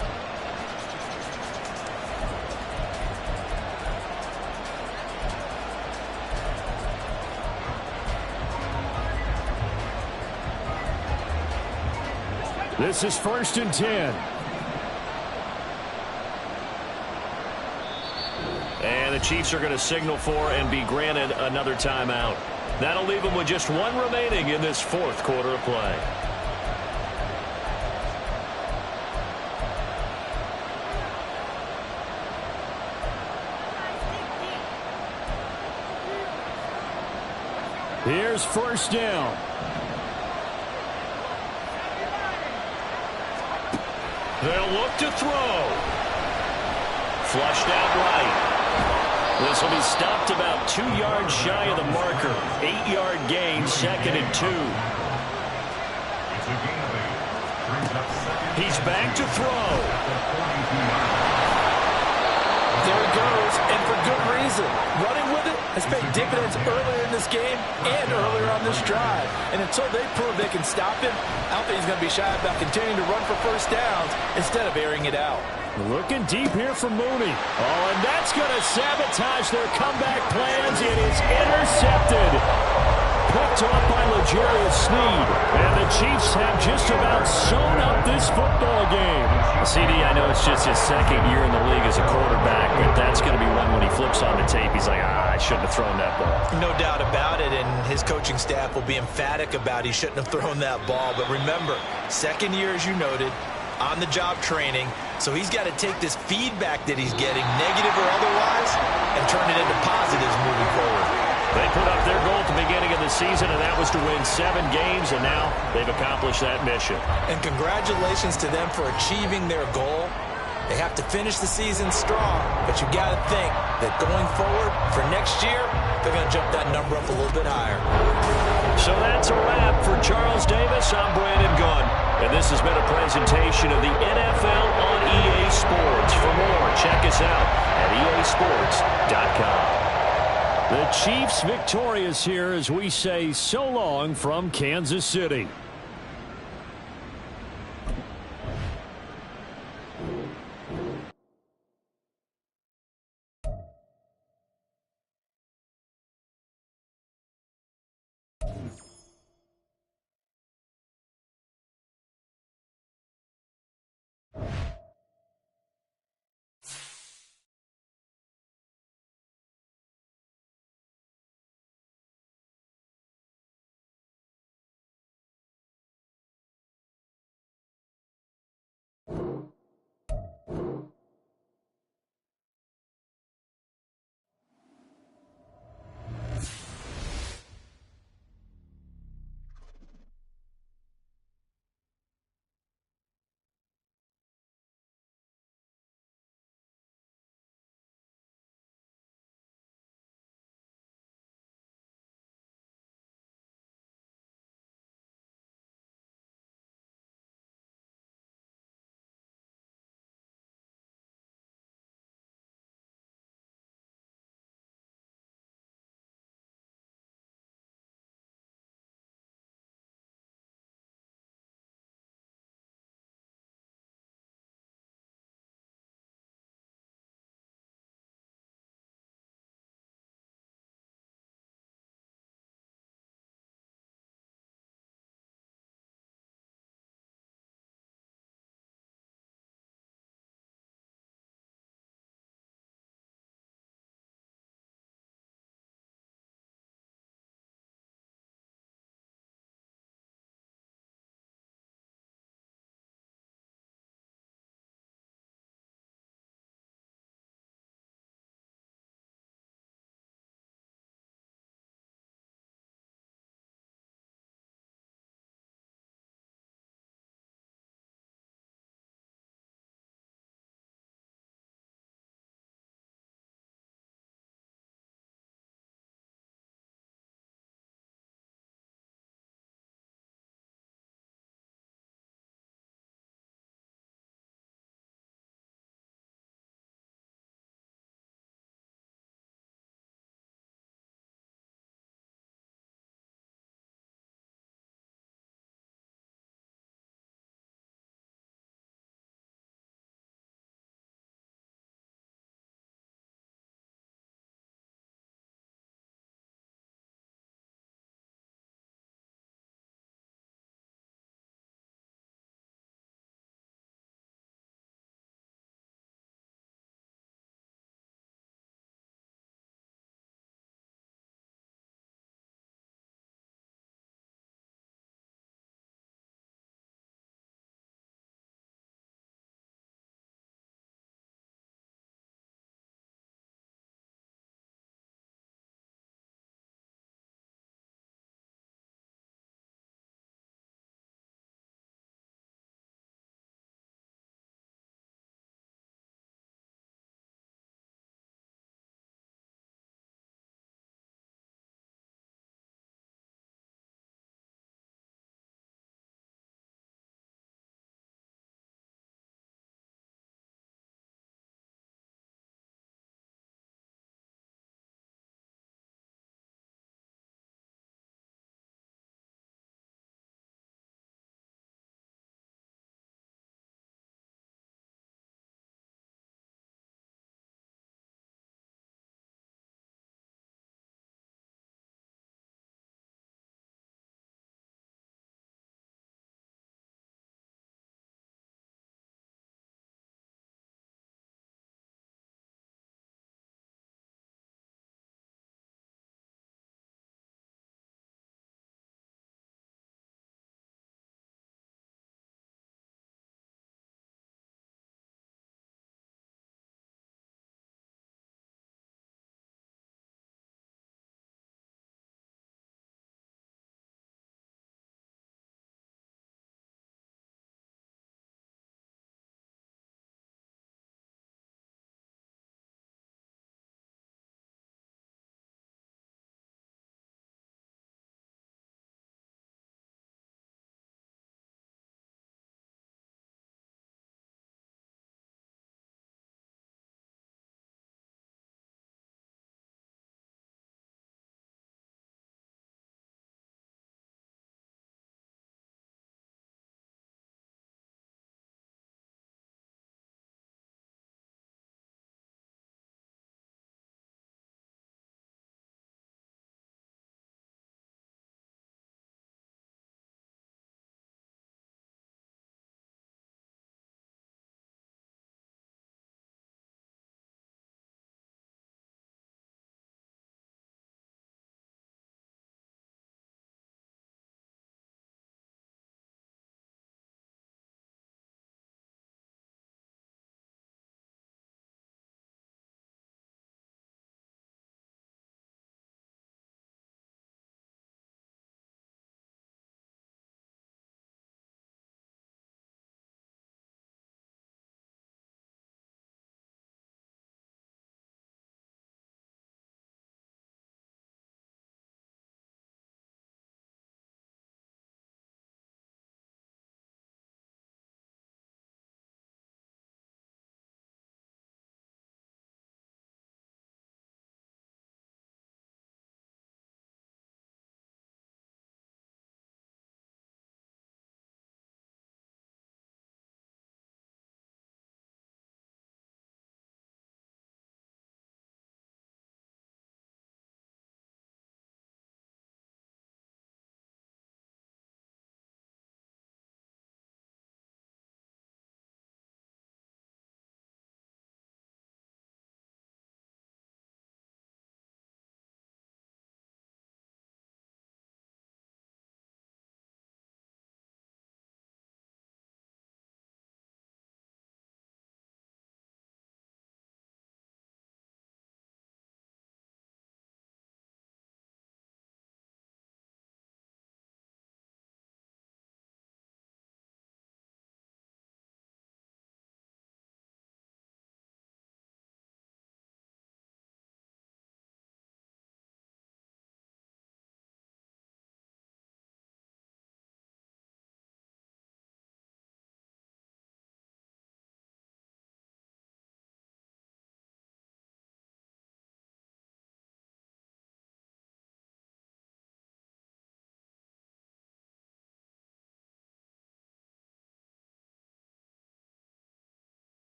This is 1st and 10. And the Chiefs are going to signal for and be granted another timeout. That'll leave them with just 1 remaining in this 4th quarter of play. Here's 1st down. They'll look to throw. Flushed out right. This will be stopped about 2 yards shy of the marker. 8-yard gain, 2nd and 2. It's a gain of 8. Brings up 2nd. He's back to throw. There he goes, and for good reason. Running with it has paid dividends earlier in this game and earlier on this drive. And until they prove they can stop him, I don't think he's going to be shy about continuing to run for 1st downs instead of airing it out. Looking deep here for Mooney. Oh, and that's going to sabotage their comeback plans. It is intercepted. Picked up by L'Jarius Sneed. And the Chiefs have just about sewn up this football game. CD, I know it's just his 2nd year in the league as a quarterback, but that's going to be one when he flips on the tape. He's like, I shouldn't have thrown that ball. No doubt about it, and his coaching staff will be emphatic about he shouldn't have thrown that ball. But remember, 2nd year, as you noted, on-the-job training. So he's got to take this feedback that he's getting, negative or otherwise, and turn it into positives moving forward. They put up their goal at the beginning of the season, and that was to win 7 games, and now they've accomplished that mission. And congratulations to them for achieving their goal. They have to finish the season strong, but you got to think that going forward for next year, they're going to jump that number up a little bit higher. So that's a wrap for Charles Davis. I'm Brandon Gunn, and this has been a presentation of the NFL on EA Sports. For more, check us out at easports.com. The Chiefs victorious here as we say so long from Kansas City.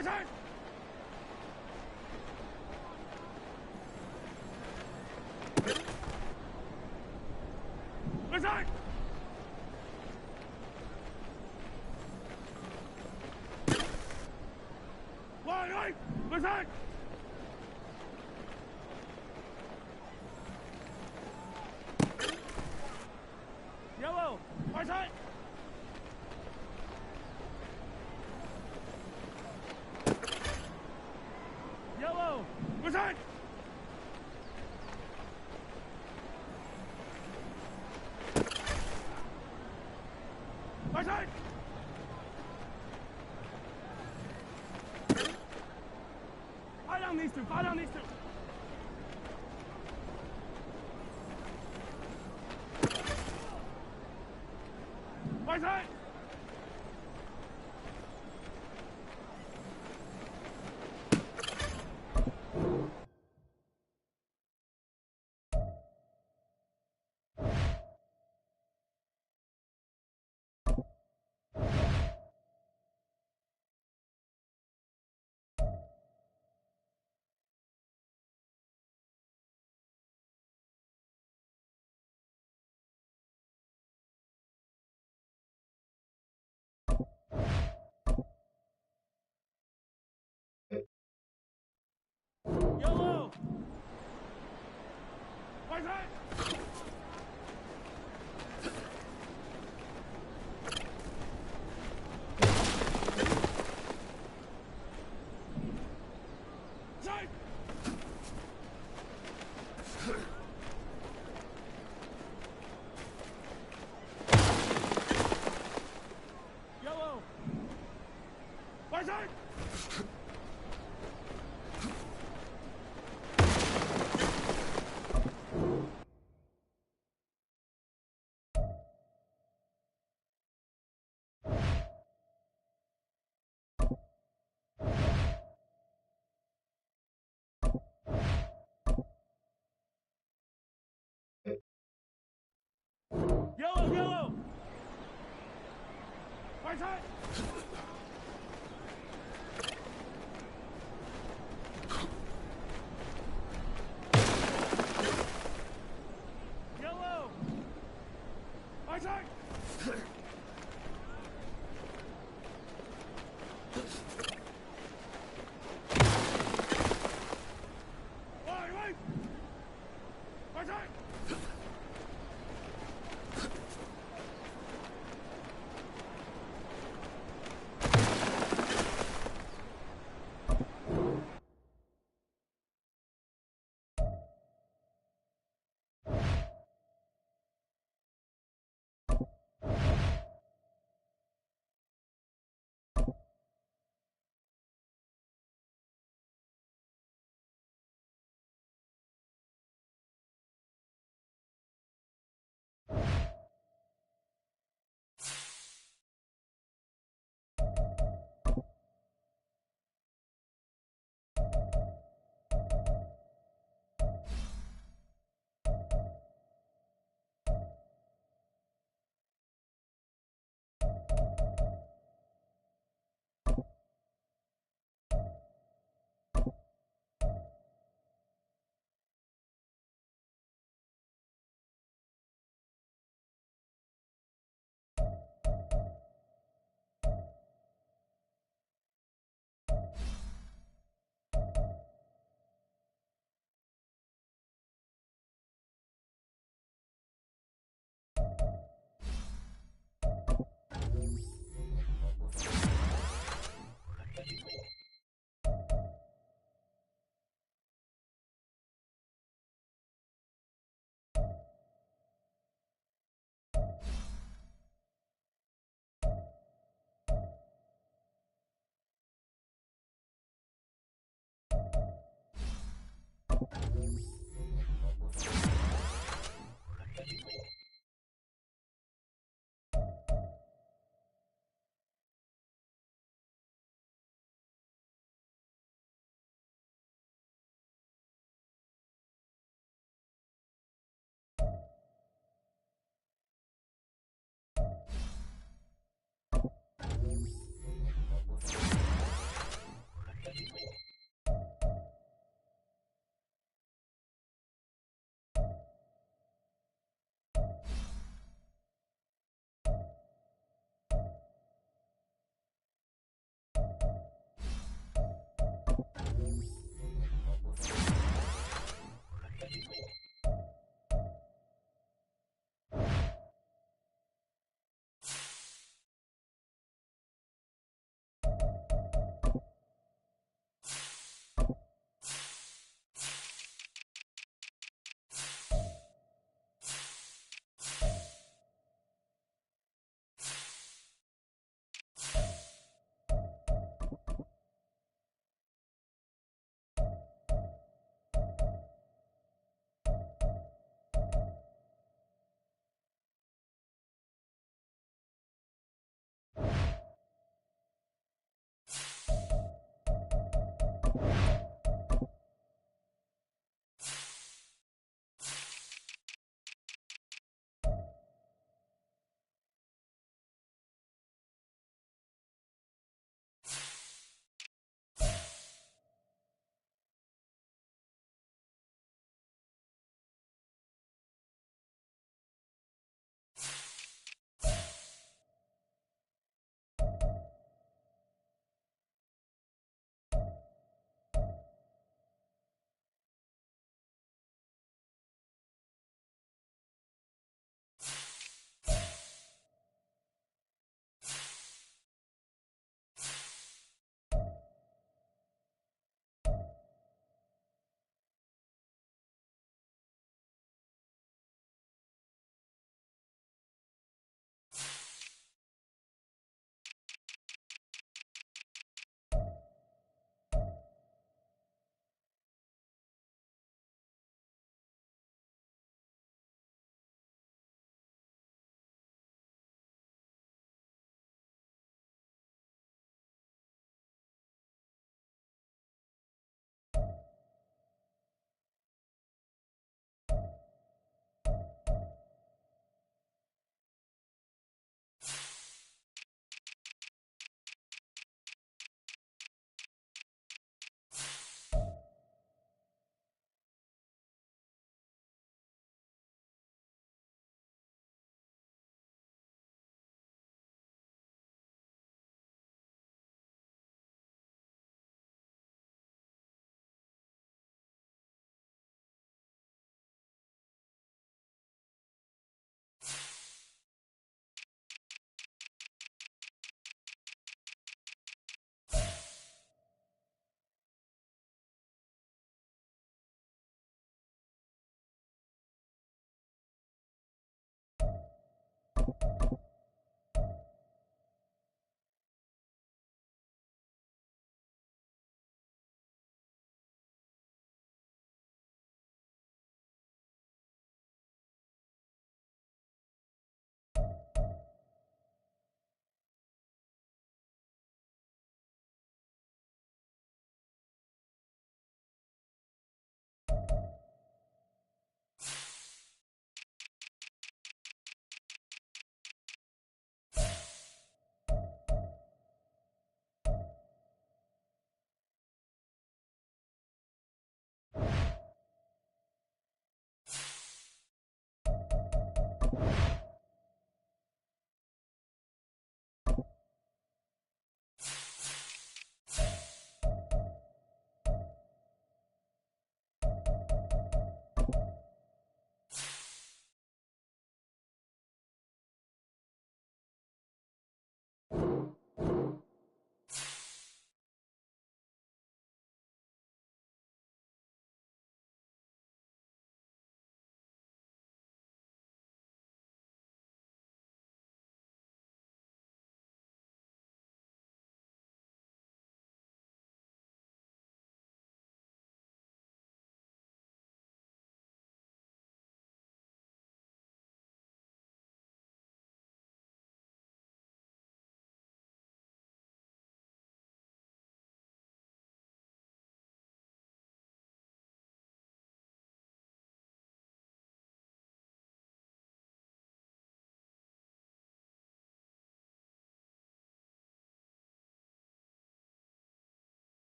Fighting! Fighting! Fighting! Fighting! Yellow! Fighting! Yellow! Fighting! Fighting! Fight on these two! Fight on these two! Fighting! Yellow! Fighting! Fight! Yellow! Fighting! Yellow, yellow! Fighting! Yellow! Fighting! Fighting! Fighting!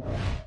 Attack!